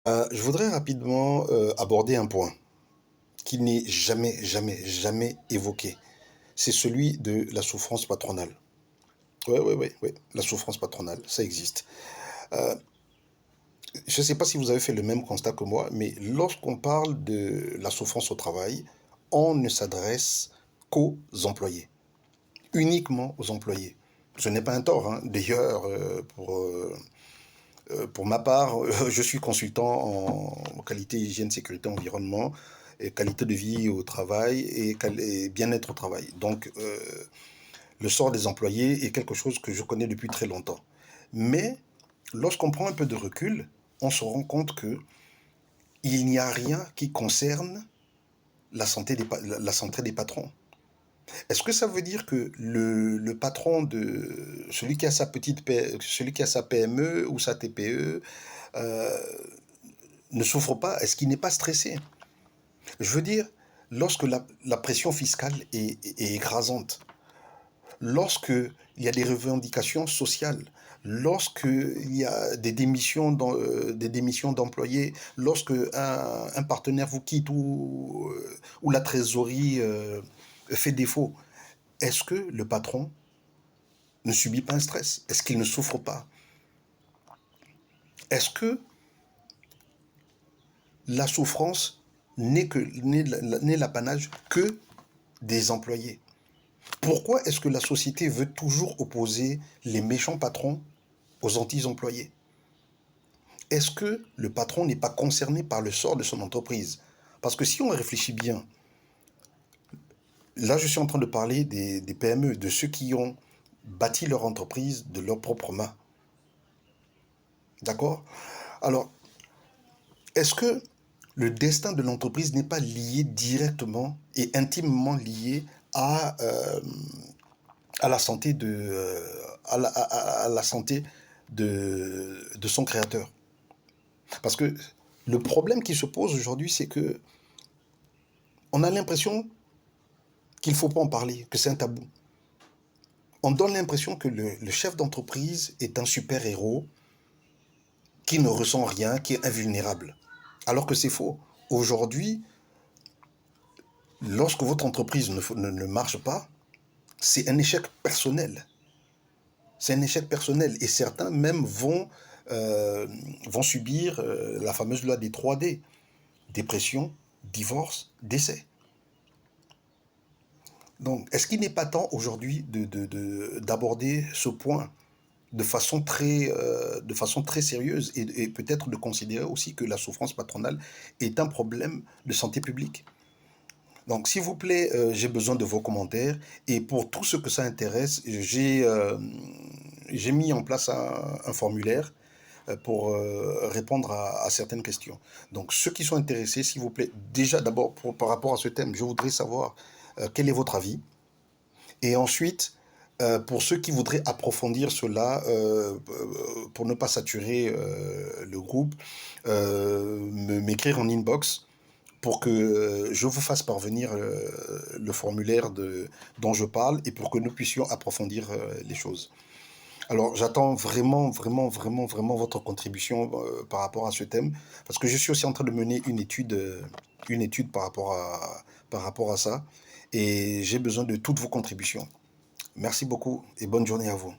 Je voudrais rapidement, aborder un point qui n'est jamais, jamais, jamais évoqué. C'est celui de la souffrance patronale. Ouais, ouais, ouais, ouais, la souffrance patronale, ça existe. Heu, je ne sais pas si vous avez fait le même constat que moi, mais lorsqu'on parle de la souffrance au travail, on ne s'adresse qu'aux employés, uniquement aux employés. Ce n'est pas un tort, hein. D'ailleurs, pour ma part, je suis consultant en qualité, hygiène, sécurité, environnement, et qualité de vie au travail et bien-être au travail. Donc, le sort des employés est quelque chose que je connais depuis très longtemps. Mais lorsqu'on prend un peu de recul, on se rend compte que il n'y a rien qui concerne la santé des patrons. Est-ce que ça veut dire que le patron de celui qui a sa celui qui a sa PME ou sa TPE, ne souffre pas? Est-ce qu'il n'est pas stressé? Je veux dire, lorsque la pression fiscale est écrasante, lorsque il y a des revendications sociales, lorsque il y a des démissions d'employés, lorsque un partenaire vous quitte ou la trésorerie, fait défaut, est-ce que le patron ne subit pas un stress? Est-ce qu'il ne souffre pas? Est-ce que la souffrance n'est l'apanage que des employés? Pourquoi est-ce que la société veut toujours opposer les méchants patrons aux gentils employés? Est-ce que le patron n'est pas concerné par le sort de son entreprise? Parce que si on réfléchit bien, là je suis en train de parler des PME, de ceux qui ont bâti leur entreprise de leurs propres mains. D'accord? Alors, est-ce que le destin de l'entreprise n'est pas lié directement et intimement lié à la santé à la santé de son créateur? Parce que le problème qui se pose aujourd'hui, c'est que on a l'impression qu'il ne faut pas en parler, que c'est un tabou. On donne l'impression que le chef d'entreprise est un super-héros qui ne ressent rien, qui est invulnérable. Alors que c'est faux. Aujourd'hui, lorsque votre entreprise ne marche pas, c'est un échec personnel. C'est un échec personnel. Et certains même euh, vont subir la fameuse loi des 3D. Dépression, divorce, décès. Donc, est-ce qu'il n'est pas temps aujourd'hui d'aborder ce point de façon très sérieuse et peut-être de considérer aussi que la souffrance patronale est un problème de santé publique? Donc, s'il vous plaît, j'ai besoin de vos commentaires et pour tous ceux que ça intéresse, j'ai mis en place un formulaire pour répondre à certaines questions. Donc, ceux qui sont intéressés, s'il vous plaît, déjà d'abord par rapport à ce thème, je voudrais savoir quel est votre avis. Et ensuite, pour ceux qui voudraient approfondir cela, pour ne pas saturer le groupe, m'écrire en inbox pour que je vous fasse parvenir le formulaire dont je parle et pour que nous puissions approfondir les choses. Alors, j'attends vraiment, vraiment, vraiment, vraiment votre contribution par rapport à ce thème, parce que je suis aussi en train de mener une étude par rapport à ça, et j'ai besoin de toutes vos contributions. Merci beaucoup et bonne journée à vous.